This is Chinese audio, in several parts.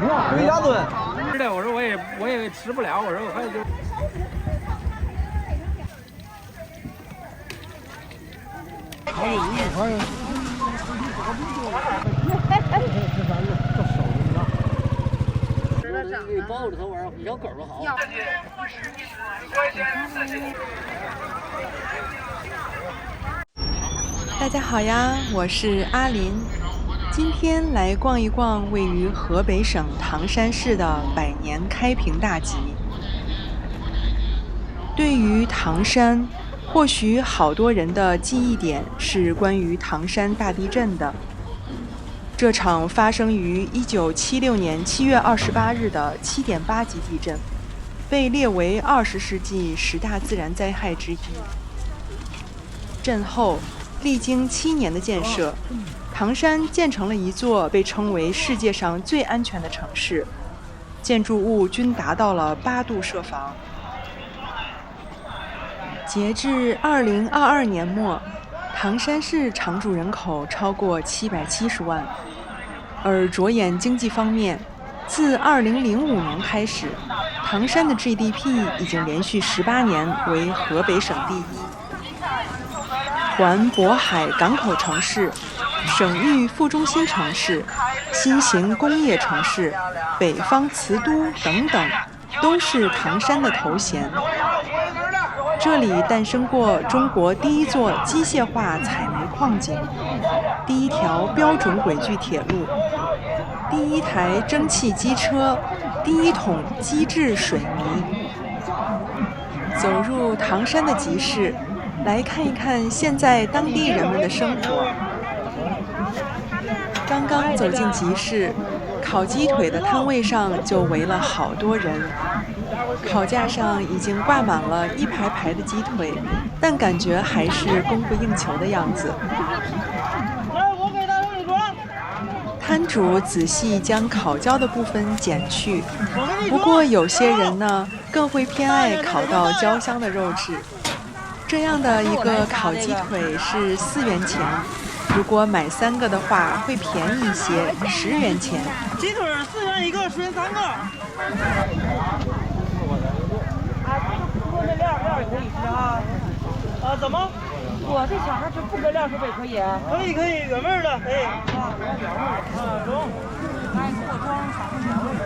有一大吨。是的，我说我也吃不了，我说我快就。给包里头玩儿，小狗儿好。大家好呀，我是阿林，今天来逛一逛位于河北省唐山市的百年开平大集。对于唐山，或许好多人的记忆点是关于唐山大地震的。这场发生于1976年7月28日的7.8级地震，被列为20世纪10大自然灾害之一。震后，历经7年的建设，唐山建成了一座被称为世界上最安全的城市，建筑物均达到了8度设防。截至2022年末，唐山市常住人口超过770万。而着眼经济方面，自2005年开始，唐山的 GDP 已经连续18年为河北省第一。环渤海港口城市、省域副中心城市、新型工业城市、北方瓷都等等，都是唐山的头衔。这里诞生过中国第一座机械化采煤矿井，第一条标准轨距铁路，第一台蒸汽机车，第一桶机制水泥。走入唐山的集市，来看一看现在当地人们的生活。刚刚走进集市，烤鸡腿的摊位上就围了好多人。烤架上已经挂满了一排排的鸡腿，但感觉还是供不应求的样子。摊主仔细将烤焦的部分剪去，不过有些人呢更会偏爱烤到焦香的肉质。这样的一个烤鸡腿是4元钱，如果买3个的话会便宜一些，10元钱。鸡腿4元1个，10元3个。料也可以吃啊？怎么？我这小孩吃不搁料是不是也可以？可以，原味的可以。中。来给我装3个原味的。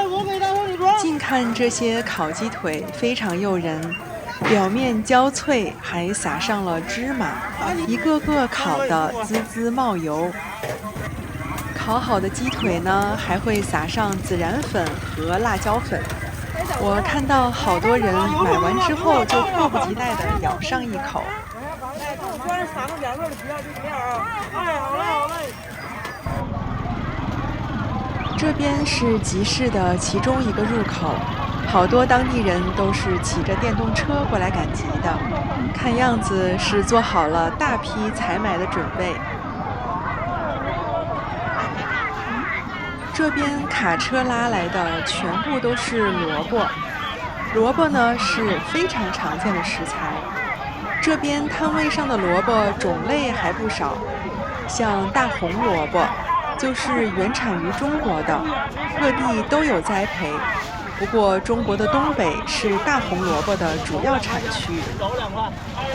我给大伙你装。近看这些烤鸡腿非常诱人。表面焦脆，还撒上了芝麻，一个个烤得滋滋冒油。烤好的鸡腿呢，还会撒上孜然粉和辣椒粉。我看到好多人买完之后就迫不及待地咬上一口。关3个原味的皮料就这样啊！好嘞。这边是集市的其中一个入口。好多当地人都是骑着电动车过来赶集的，看样子是做好了大批采买的准备。这边卡车拉来的全部都是萝卜，萝卜呢是非常常见的食材。这边摊位上的萝卜种类还不少，像大红萝卜，就是原产于中国的，各地都有栽培。不过，中国的东北是大红萝卜的主要产区。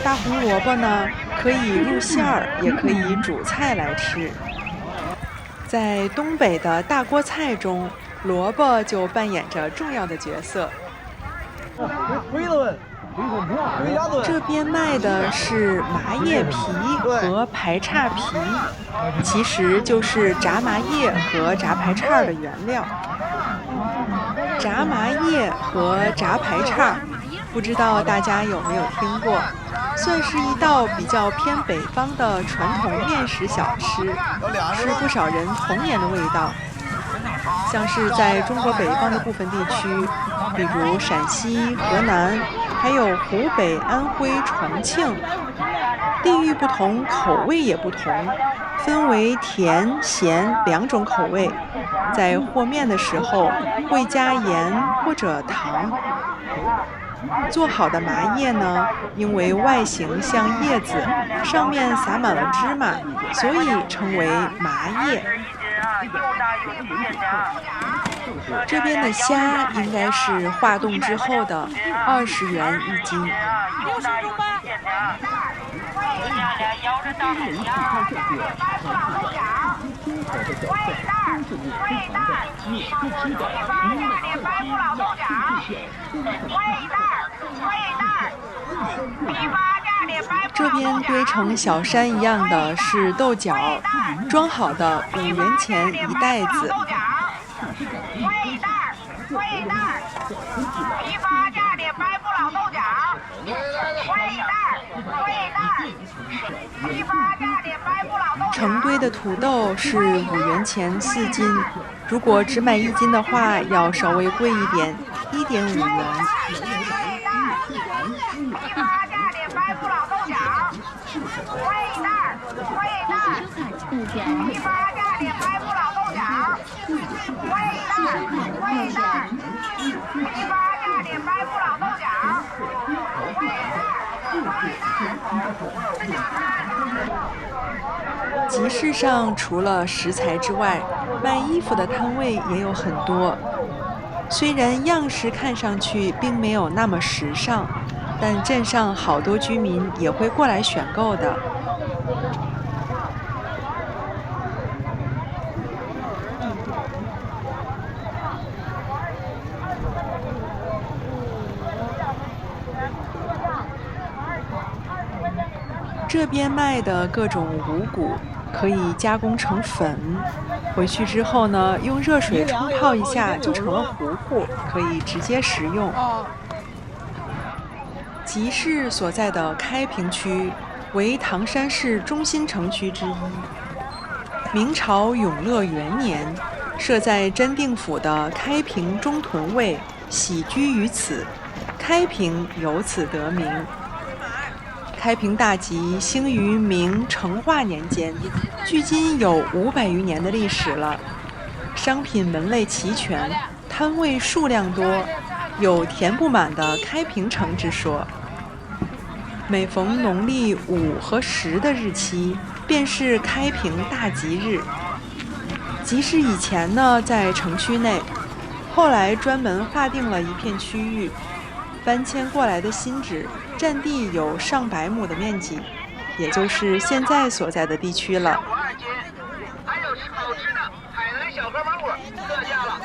大红萝卜呢，可以入馅儿，也可以煮菜来吃。在东北的大锅菜中，萝卜就扮演着重要的角色。这边卖的是麻叶皮和排叉皮，其实就是炸麻叶和炸排叉的原料。炸麻叶和炸排叉，不知道大家有没有听过，算是一道比较偏北方的传统面食小吃，是不少人童年的味道。像是在中国北方的部分地区，比如陕西、河南，还有湖北、安徽、重庆，地域不同，口味也不同，分为甜、咸2种口味。在和面的时候会加盐或者糖。做好的麻叶呢，因为外形像叶子，上面撒满了芝麻，所以称为麻叶。这边的虾应该是化冻之后的，20元1斤。这边堆成小山一样的是豆角，装好的5元钱1袋子。批发价的白不老豆角，1袋，批发价的白不老豆角。成堆的土豆是5元钱4斤，如果只买1斤的话，要稍微贵一点，1.5元。批发价的白不老豆角，1袋，批发价的白不老豆角，1袋，批发价的白不老豆角，1袋。集市上除了食材之外，卖衣服的摊位也有很多。虽然样式看上去并没有那么时尚，但镇上好多居民也会过来选购的。这边卖的各种五谷可以加工成粉，回去之后呢，用热水冲泡一下就成了糊糊，可以直接食用。集市所在的开平区为唐山市中心城区之一。明朝永乐元年，设在真定府的开平中屯卫喜居于此，开平由此得名。开平大集兴于明成化年间，距今有500余年的历史了。商品门类齐全，摊位数量多，有填不满的开平城之说。每逢农历5和10的日期，便是开平大集日。集市以前呢在城区内，后来专门划定了一片区域。搬迁过来的新址占地有上百亩的面积，也就是现在所在的地区了。还有好吃的海南小河芒果特价了，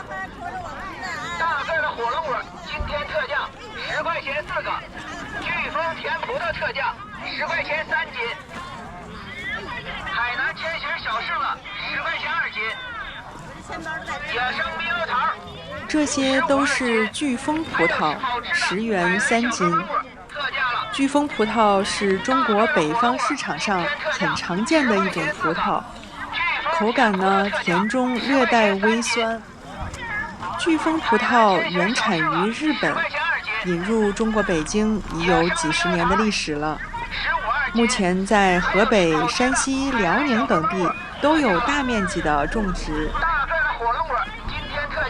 大个的火龙果今天特价10块钱4个，飓风甜葡萄特价10块钱3斤，海南千寻小柿子10块钱2斤，野生猕猴桃。这些都是飓风葡萄，10元3斤。飓风葡萄是中国北方市场上很常见的一种葡萄，口感呢甜中略带微酸。飓风葡萄原产于日本，引入中国北京已有几十年的历史了。目前在河北、山西、辽宁等地都有大面积的种植。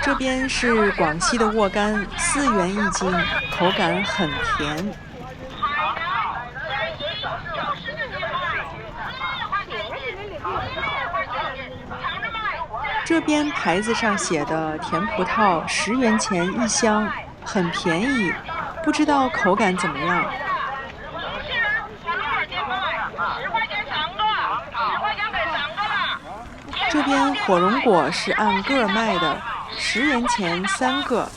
这边是广西的沃柑，4元1斤，口感很甜。这边牌子上写的甜葡萄10元钱1箱，很便宜，不知道口感怎么样。这边火龙果是按个卖的，10元钱3个。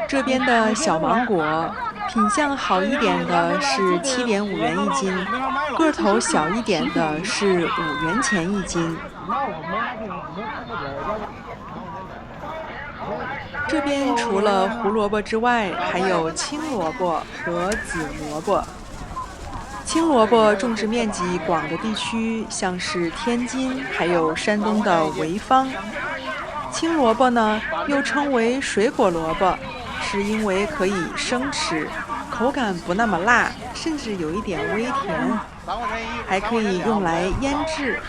这边的小芒果，品相好一点的是7.5元1斤，个头小一点的是5元钱1斤。这边除了胡萝卜之外，还有青萝卜和紫萝卜。青萝卜种植面积广的地区，像是天津，还有山东的潍坊。青萝卜呢，又称为水果萝卜，是因为可以生吃，口感不那么辣，甚至有一点微甜，还可以用来腌制。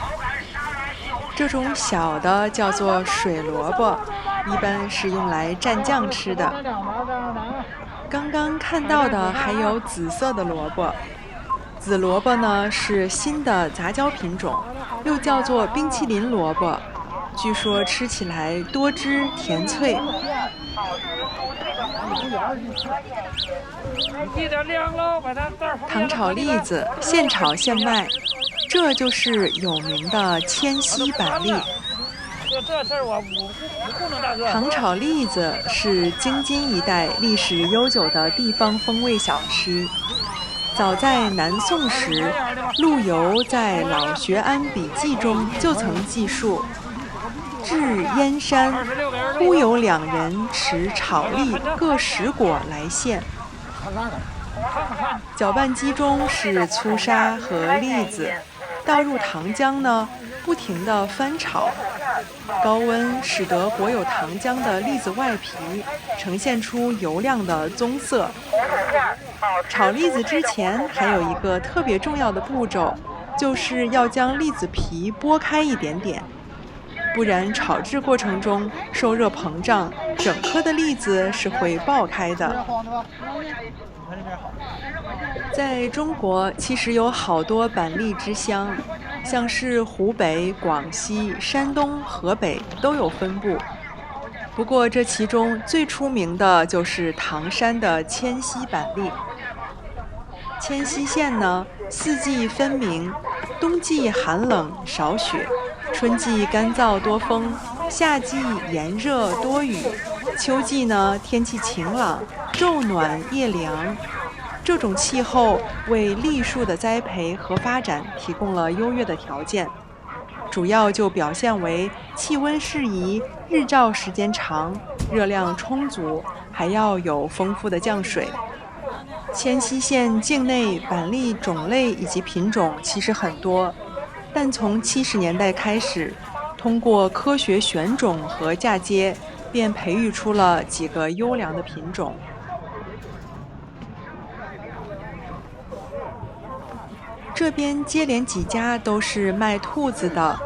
这种小的叫做水萝卜，一般是用来蘸酱吃的。刚刚看到的还有紫色的萝卜，紫萝卜呢是新的杂交品种，又叫做冰淇淋萝卜，据说吃起来多汁甜脆。糖炒栗子现炒现卖，这就是有名的迁西板栗。糖炒栗子是京津一带历史悠久的地方风味小吃。早在南宋时，陆游在《老学庵笔记》中就曾记述：至燕山，忽有2人持炒栗各10果来献。搅拌机中是粗沙和栗子，倒入糖浆呢，不停地翻炒。高温使得裹有糖浆的栗子外皮呈现出油亮的棕色。炒栗子之前还有一个特别重要的步骤，就是要将栗子皮剥开一点点，不然炒制过程中受热膨胀，整颗的栗子是会爆开的。在中国其实有好多板栗之乡，像是湖北、广西、山东、河北都有分布。不过这其中最出名的就是唐山的迁西板栗。迁西县呢，四季分明，冬季寒冷少雪，春季干燥多风，夏季炎热多雨，秋季呢天气晴朗，昼暖夜凉。这种气候为栗树的栽培和发展提供了优越的条件，主要就表现为气温适宜、日照时间长、热量充足，还要有丰富的降水。迁西县境内板栗种类以及品种其实很多，但从70年代开始，通过科学选种和嫁接，便培育出了几个优良的品种。这边接连几家都是卖兔子的，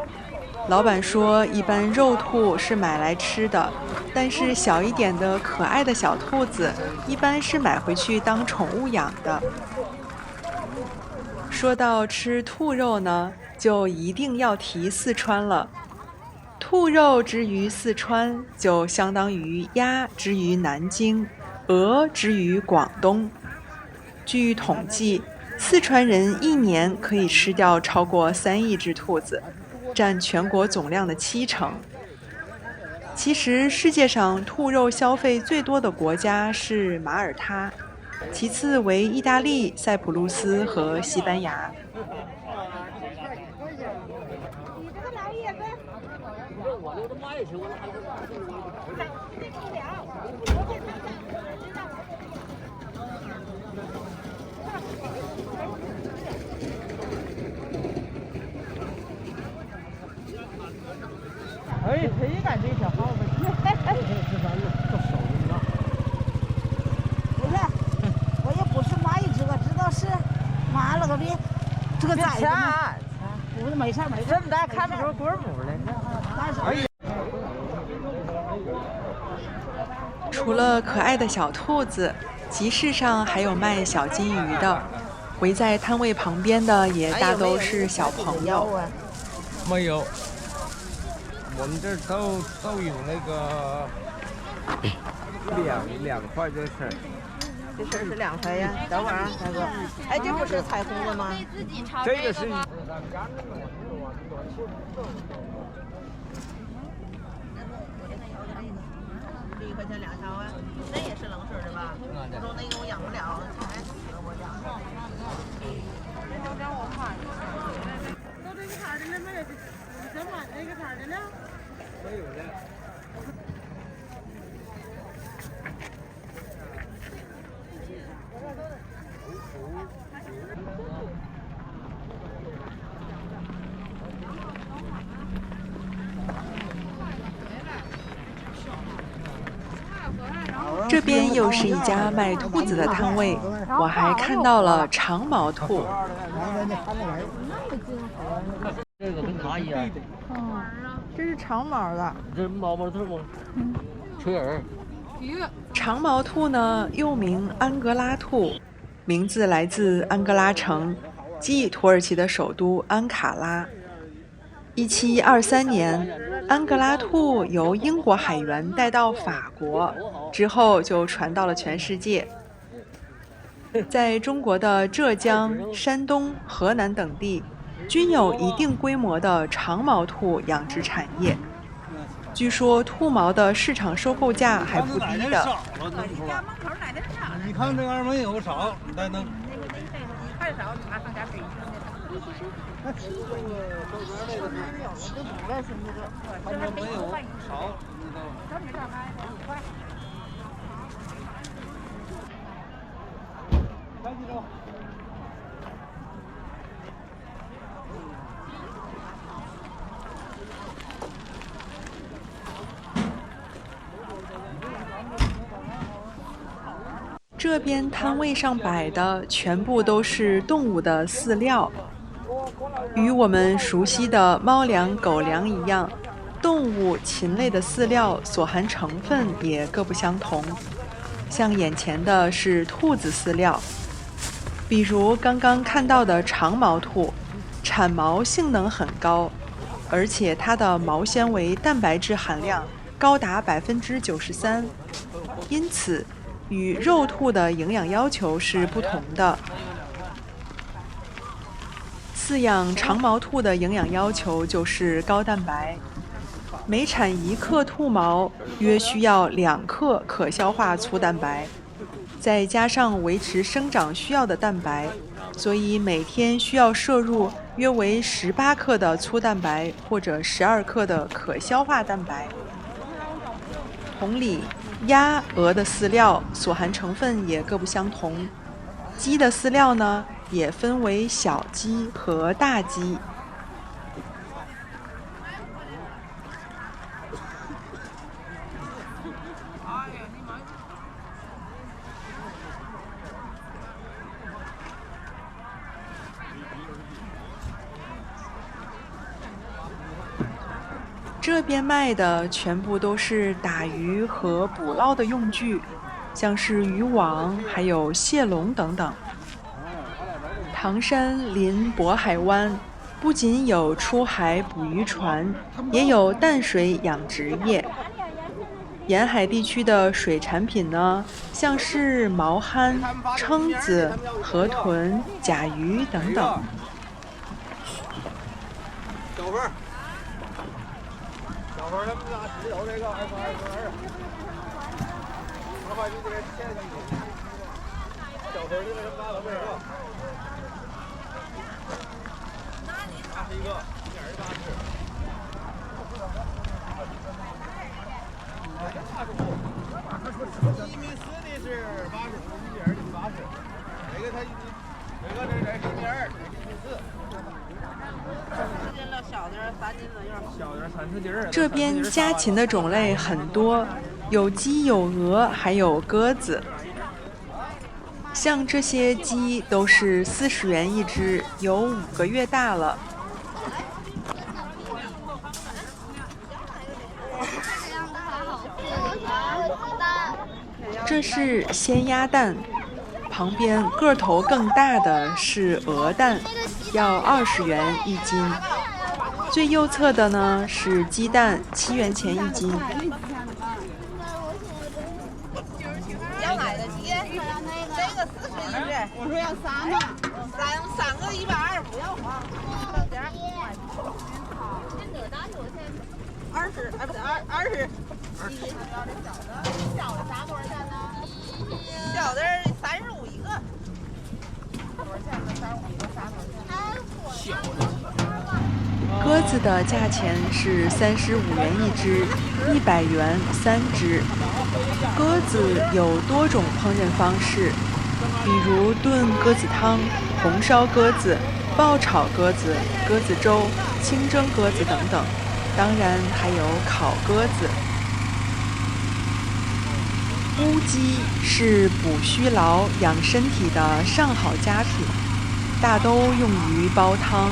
老板说一般肉兔是买来吃的，但是小一点的可爱的小兔子一般是买回去当宠物养的。说到吃兔肉呢，就一定要提四川了。兔肉之于四川，就相当于鸭之于南京，鹅之于广东。据统计，四川人一年可以吃掉超过3亿只兔子，占全国总量的70%。其实世界上兔肉消费最多的国家是马耳他，其次为意大利、塞浦路斯和西班牙。哎，谁敢这小耗子？不是，我也不是蚂蚁这个，知道是麻了个的，这个崽子嘛。不是没事没事，这么大看不出龟母来。除了可爱的小兔子，集市上还有卖小金鱼的，围在摊位旁边的也大都是小朋友。没有。我们这儿都有那个两块这事儿。这事儿是2块呀，等会儿啊，大哥。哎，这不是彩虹的吗？这个是。1块钱2条啊，那也是冷水的吧？我说那个我养不了，才死了我养。都让我看。都这个摊的了没有？咱买那个摊的了。没有的。这边又是一家卖兔子的摊位，我还看到了长毛兔。这个跟茶叶。哦，这是长毛的。这毛毛兔吗？垂耳。长毛兔呢，又名安哥拉兔，名字来自安哥拉城，即土耳其的首都安卡拉。1723年，安哥拉兔由英国海员带到法国，之后就传到了全世界。在中国的浙江、山东、河南等地，均有一定规模的长毛兔养殖产业。据说兔毛的市场收购价还不低的。你看这玩意儿没有少，你再弄。太少，你拿上家水。他没有少，这边摊位上摆的全部都是动物的饲料，与我们熟悉的猫粮、狗粮一样，动物、禽类的饲料所含成分也各不相同。像眼前的是兔子饲料，比如刚刚看到的长毛兔，产毛性能很高，而且它的毛纤维蛋白质含量高达93%，因此与肉兔的营养要求是不同的。饲养长毛兔的营养要求就是高蛋白，每产1克兔毛约需要2克可消化粗蛋白，再加上维持生长需要的蛋白，所以每天需要摄入约为18克的粗蛋白或者12克的可消化蛋白。同理，鸭、鹅的饲料所含成分也各不相同。鸡的饲料呢，也分为小鸡和大鸡。这边卖的全部都是打鱼和捕捞的用具，像是渔网，还有蟹笼等等。唐山临渤海湾，不仅有出海捕鱼船，也有淡水养殖业。沿海地区的水产品呢，像是毛蚶、蛏子、河豚、甲鱼等等。小份儿，他们家只有这个2块2块2块，你这个钱上去。小份儿的什么拿了这个，81个，1.8只。1.4米的是85，1.2的80，这个它这个这1.2，这1.4。这边家禽的种类很多，有鸡有鹅，还有鸽子。像这些鸡都是40元一只，有5个月大了。这是鲜鸭蛋，旁边个头更大的是鹅蛋，要20元一斤。最右侧的呢是鸡蛋，7元钱一斤。沿海的鸡，这个40一只。我说要3嘛，3个120，不要花，剩点。20，哎不对，20。小的啥多少钱呢？小的35一个。多少钱呢？35一个，啥多少钱？小的。鸽子的价钱是35元一只，100元3只。鸽子有多种烹饪方式，比如炖鸽子汤、红烧鸽子、爆炒鸽子、鸽子粥、清蒸鸽子等等，当然还有烤鸽子。乌鸡是补虚劳、养身体的上好佳品，大都用于煲汤。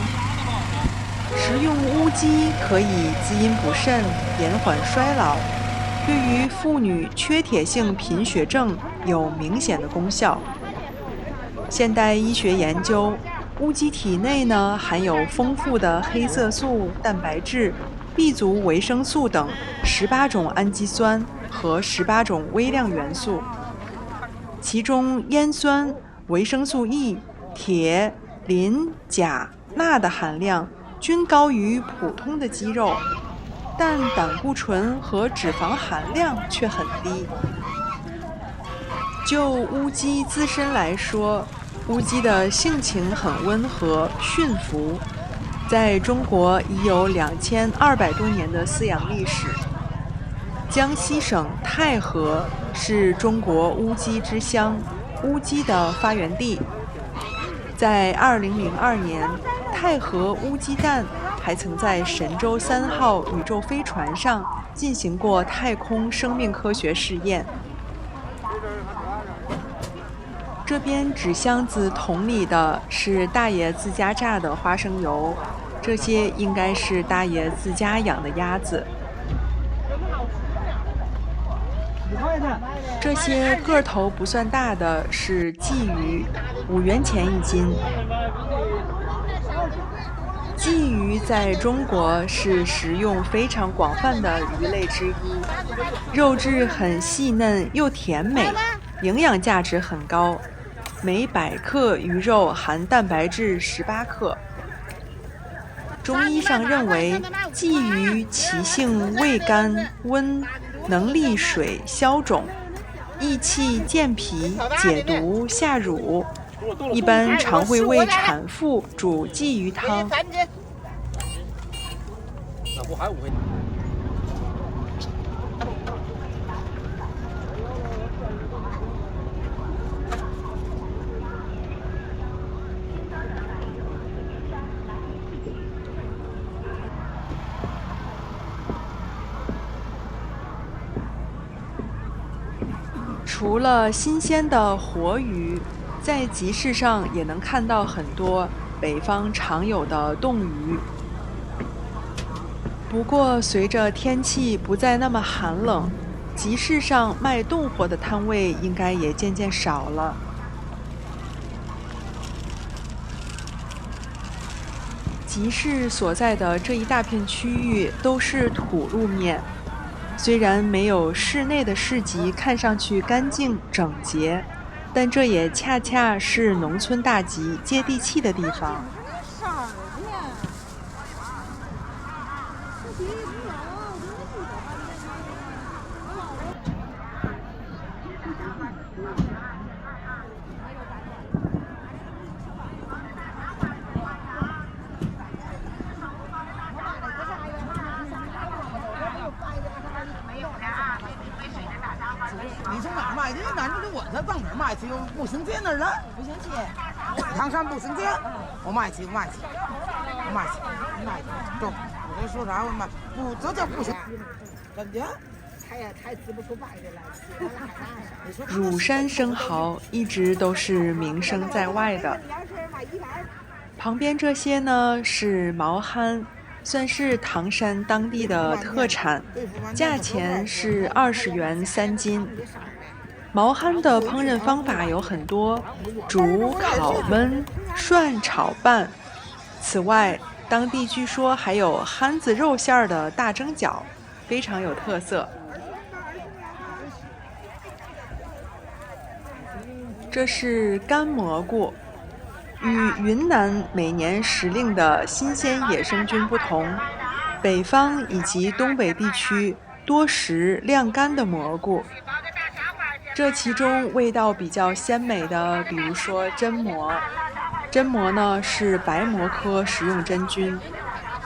食用乌鸡可以滋阴补肾、延缓衰老，对于妇女缺铁性贫血症有明显的功效。现代医学研究，乌鸡体内呢含有丰富的黑色素、蛋白质、B 族维生素等18种氨基酸和18种微量元素，其中烟酸、维生素 E、铁、磷、钾、钠的含量均高于普通的鸡肉，但胆固醇和脂肪含量却很低。就乌鸡自身来说，乌鸡的性情很温和驯服，在中国已有2200多年的饲养历史。江西省太和是中国乌鸡之乡，乌鸡的发源地。在2002年，太和乌鸡蛋还曾在神舟3号宇宙飞船上进行过太空生命科学试验。这边纸箱子桶里的是大爷自家榨的花生油，这些应该是大爷自家养的鸭子。这些个头不算大的是鲫鱼，5元钱一斤。鲫鱼在中国是食用非常广泛的鱼类之一，肉质很细嫩又甜美，营养价值很高，每100克鱼肉含蛋白质18克。中医上认为，鲫鱼其性味甘温，能利水消肿，益气健脾，解毒下乳。一般常会为产妇煮鲫鱼汤。除了新鲜的活鱼，在集市上也能看到很多北方常有的冻鱼。不过随着天气不再那么寒冷，集市上卖冻货的摊位应该也渐渐少了。集市所在的这一大片区域都是土路面，虽然没有市内的市集看上去干净整洁，但这也恰恰是农村大集接地气的地方。你从哪儿买的？哪儿的我这上哪儿买去？步行街那儿呢？步行街，唐山步行街，我卖去。中，我这说啥？我卖不，这叫步行，真的。太吃不出白的来。乳山生蚝一直都是名声在外的。旁边这些呢是毛蚶，算是唐山当地的特产，价钱是20元3斤。毛蚶的烹饪方法有很多，煮、烤、焖、涮、炒、拌。此外，当地据说还有蚶子肉馅儿的大蒸饺，非常有特色。这是干蘑菇，与云南每年时令的新鲜野生菌不同，北方以及东北地区多食晾干的蘑菇。这其中味道比较鲜美的，比如说真蘑。真蘑呢是白蘑科食用真菌，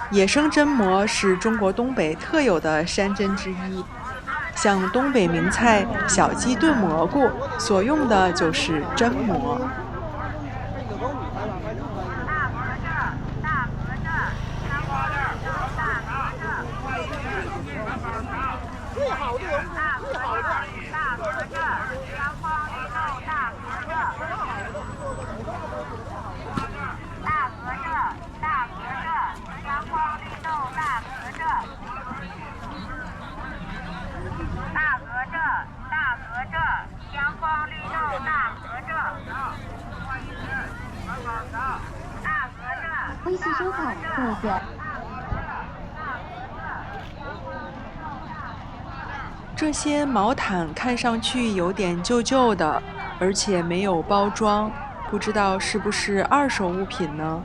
野生真蘑是中国东北特有的山珍之一。像东北名菜小鸡炖蘑菇所用的就是真蘑。大谢收看，再见。这些毛毯看上去有点旧旧的，而且没有包装，不知道是不是二手物品呢？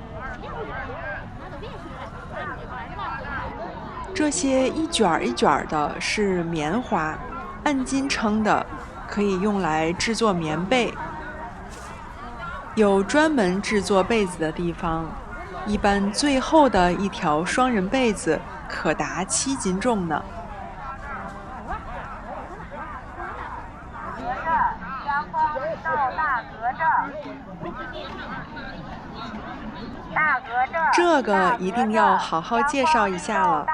这些一卷一卷的是棉花，按斤称的，可以用来制作棉被。有专门制作被子的地方，一般最厚的一条双人被子可达7斤重呢。这个一定要好好介绍一下了，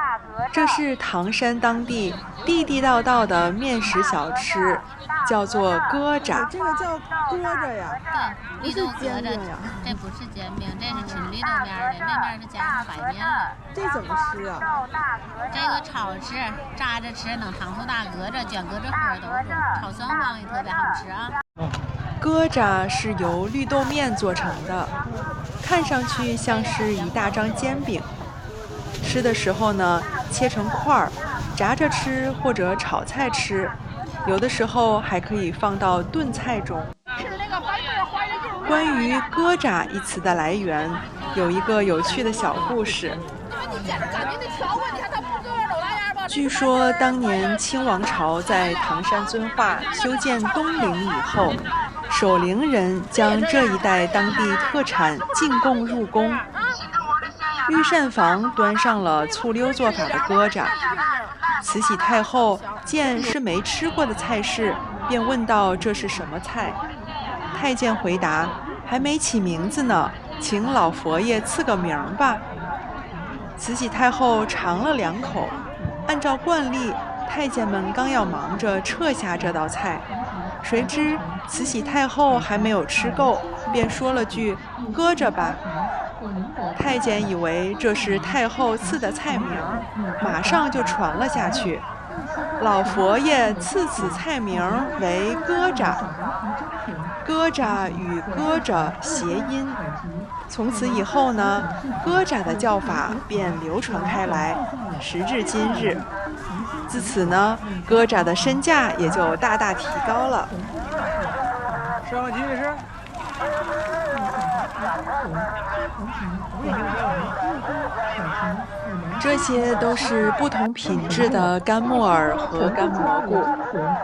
这是唐山当地地地道道的面食小吃，叫做疙瘩。这个叫疙瘩呀？对，绿豆疙瘩呀。这不是煎饼，这是吃绿豆面的，那面是加上白面了。这怎么吃啊？这个炒吃，炸着吃，能糖醋大疙瘩，卷疙瘩核都是，炒酸黄也特别好吃啊。疙瘩是由绿豆面做成的，看上去像是一大张煎饼。吃的时候呢，切成块儿，炸着吃或者炒菜吃，有的时候还可以放到炖菜中。关于疙瘩一词的来源，有一个有趣的小故事。据说当年清王朝在唐山遵化修建东陵以后，守陵人将这一带当地特产进贡入宫。御膳房端上了醋溜做法的疙瘩，慈禧太后见是没吃过的菜式，便问道这是什么菜。太监回答，还没起名字呢，请老佛爷赐个名吧。慈禧太后尝了2口，按照惯例，太监们刚要忙着撤下这道菜，谁知慈禧太后还没有吃够，便说了句搁着吧。太监以为这是太后赐的菜名，马上就传了下去。老佛爷赐此菜名为疙瘩，疙瘩与搁着谐音。从此以后呢，疙瘩的叫法便流传开来，时至今日。自此呢，疙瘩的身价也就大大提高了。吃完继续吃。这些都是不同品质的干木耳和干蘑菇，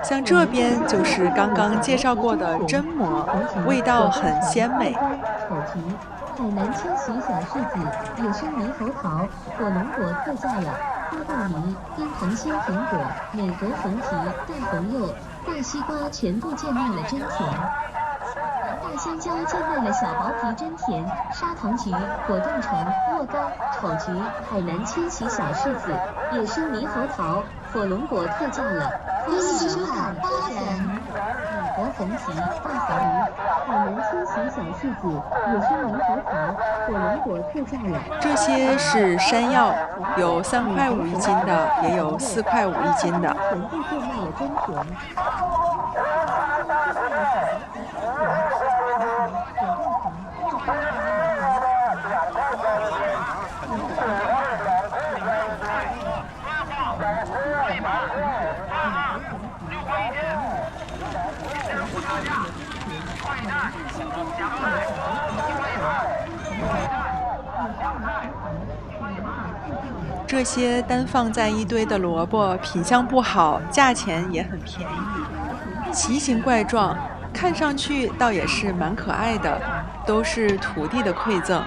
像这边就是刚刚介绍过的榛蘑，味道很鲜美。海南千禧小柿子、野生猕猴桃、火龙果特价了，花豆泥、冰糖鲜苹果、美国红皮、大红柚、大西瓜全部贱卖了，真甜。大香蕉贱卖了，小薄皮真甜。砂糖橘、果冻橙、沃柑、丑橘、海南千禧小柿子、野生猕猴桃、火龙果特价了，欢迎收看8元。美国红皮、大黄梨、海南千禧小柿子、野生猕猴桃、火龙果特价了。这些是山药，有3块5一斤的，也有4块5一斤的。全部贱卖了，真甜。这些单放在一堆的萝卜品相不好，价钱也很便宜，奇形怪状，看上去倒也是蛮可爱的，都是土地的馈赠。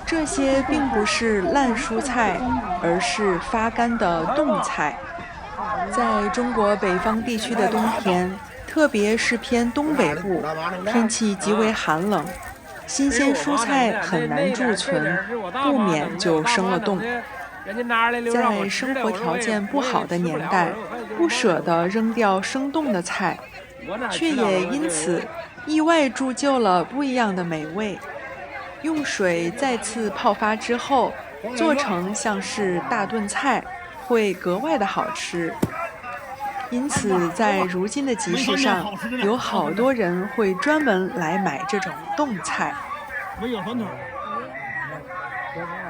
这些并不是烂蔬菜，而是发干的冻菜。在中国北方地区的冬天，特别是偏东北部，天气极为寒冷，新鲜蔬菜很难贮存，不免就生了冻。在生活条件不好的年代，不舍得扔掉生冻的菜，却也因此意外铸就了不一样的美味。用水再次泡发之后，做成像是大炖菜，会格外的好吃。因此在如今的集市上，有好多人会专门来买这种冻菜。没有酸腿，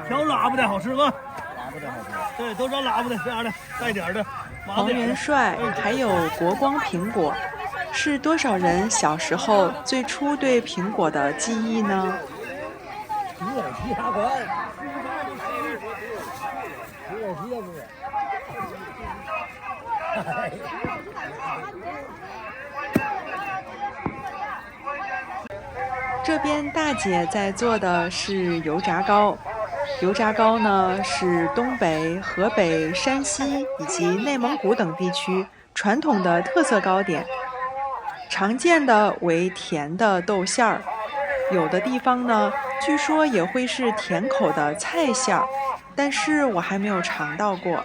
挑喇叭的好吃吗？喇叭的好吃，对，都找喇叭的这样的带点的。黄元帅还有国光苹果，是多少人小时候最初对苹果的记忆呢？这边大姐在做的是油炸糕。油炸糕呢，是东北、河北、山西以及内蒙古等地区传统的特色糕点。常见的为甜的豆馅儿，有的地方呢，据说也会是甜口的菜馅儿，但是我还没有尝到过。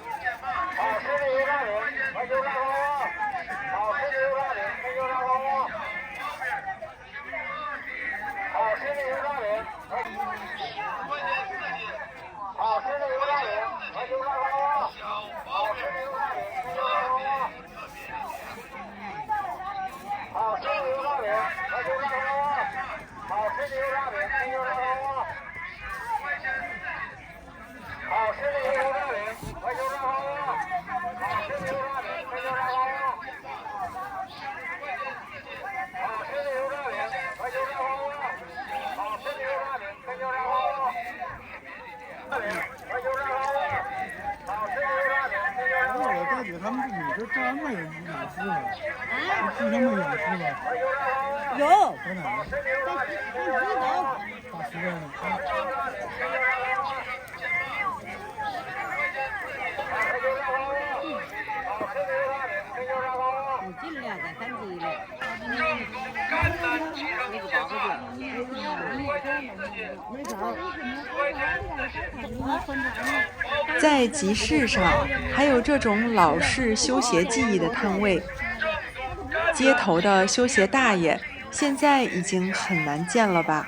大姐，他们你这这还没有雅思呢？今天没有雅思吧？有。在哪呢？大石头呢？尽量在三级了。在集市上，还有这种老式修鞋技艺的摊位。街头的修鞋大爷，现在已经很难见了吧？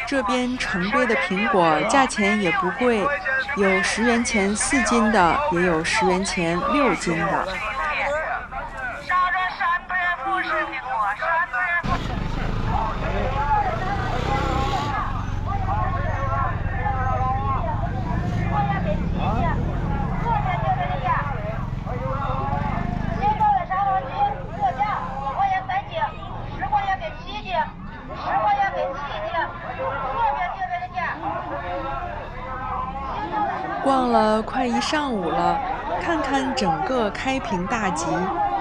这边成堆的苹果价钱也不贵，有10元钱4斤的，也有10元钱6斤的。逛了快1上午了，看看整个开平大集，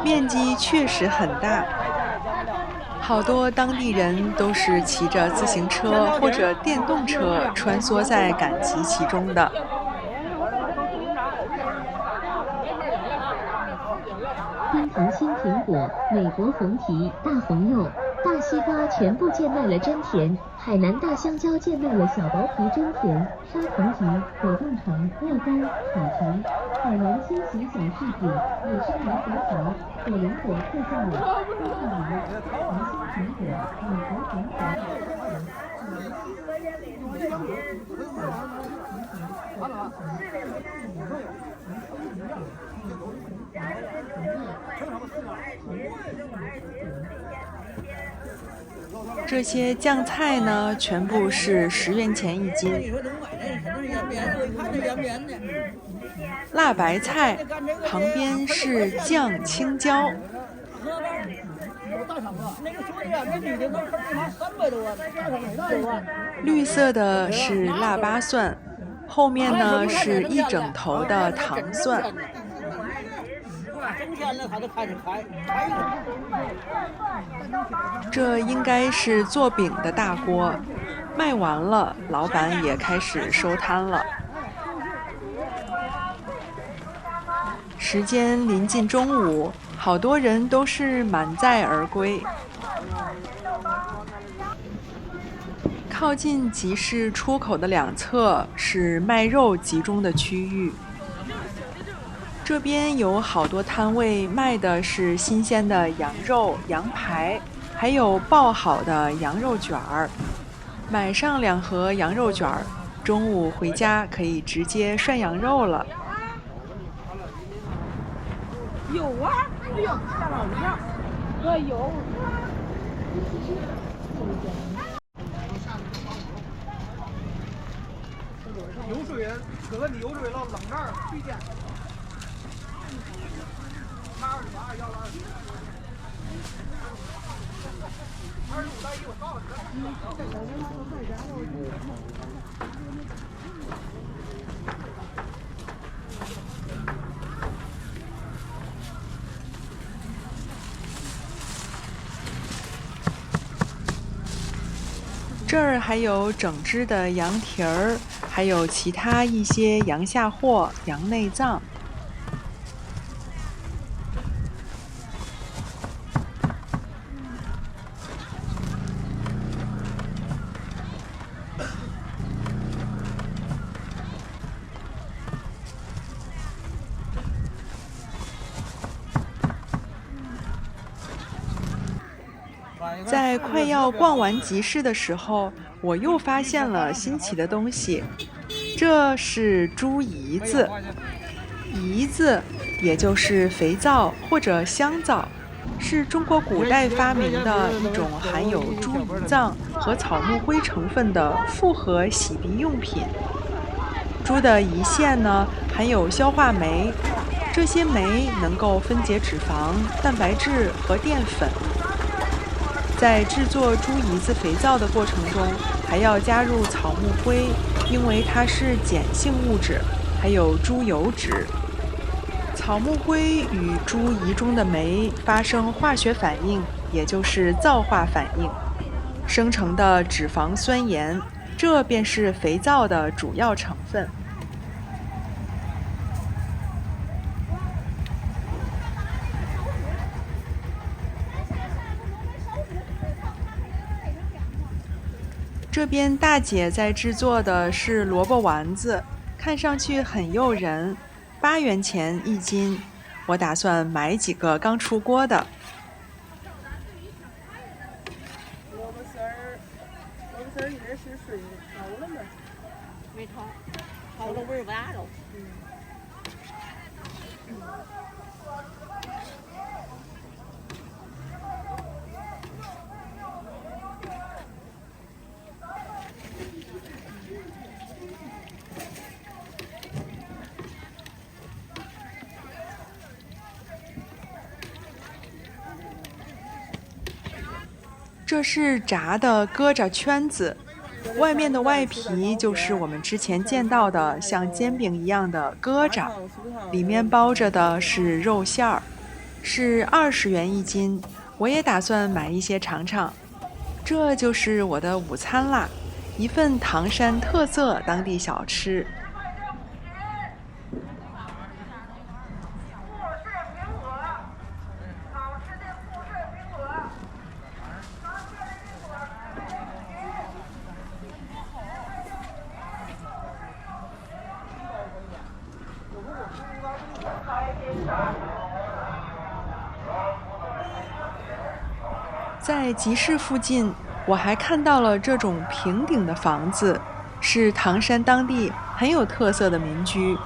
面积确实很大。好多当地人都是骑着自行车或者电动车穿梭在赶集其中的。冰糖新苹果、美国红提、大红柚、大西瓜全部贱卖了真甜，海南大香蕉贱卖了小薄皮真甜，砂糖橘、果冻橙、热干、草橘，海南新型小柿子、野生猕猴桃、火龙果特价了，大梨、糖心苹果、美国红提。这些酱菜呢，全部是10元钱一斤。辣白菜旁边是酱青椒。绿色的是腊八蒜，后面呢是一整头的糖蒜。这应该是做饼的大锅，卖完了，老板也开始收摊了。时间临近中午，好多人都是满载而归。靠近集市出口的两侧是卖肉集中的区域。这边有好多摊位卖的是新鲜的羊肉、羊排，还有爆好的羊肉卷儿。买上2盒羊肉卷儿，中午回家可以直接涮羊肉了。有啊，哎呦，吓老一跳。对，有。有水，哥，你有水了，冷这儿最简单。拿28要了25带1，我告诉这儿还有整只的羊蹄儿，还有其他一些羊下货、羊内脏。在快要逛完集市的时候，我又发现了新奇的东西，这是猪胰子。胰子也就是肥皂或者香皂，是中国古代发明的一种含有猪胰脏和草木灰成分的复合洗鼻用品。猪的胰腺呢含有消化酶，这些酶能够分解脂肪、蛋白质和淀粉。在制作猪胰子肥皂的过程中，还要加入草木灰，因为它是碱性物质，还有猪油脂。草木灰与猪胰中的酶发生化学反应，也就是皂化反应，生成的脂肪酸盐，这便是肥皂的主要成分。这边大姐在制作的是萝卜丸子，看上去很诱人，8元钱1斤。我打算买几个刚出锅的。萝卜丝儿应该是水焯了吗？没焯，焯了味儿不大了。这是炸的疙瘩圈子，外面的外皮就是我们之前见到的像煎饼一样的疙瘩，里面包着的是肉馅儿，是20元1斤。我也打算买一些尝尝。这就是我的午餐啦，一份唐山特色当地小吃。在集市附近，我还看到了这种平顶的房子，是唐山当地很有特色的民居。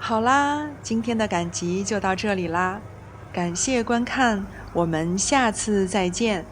好啦，今天的赶集就到这里啦，感谢观看，我们下次再见。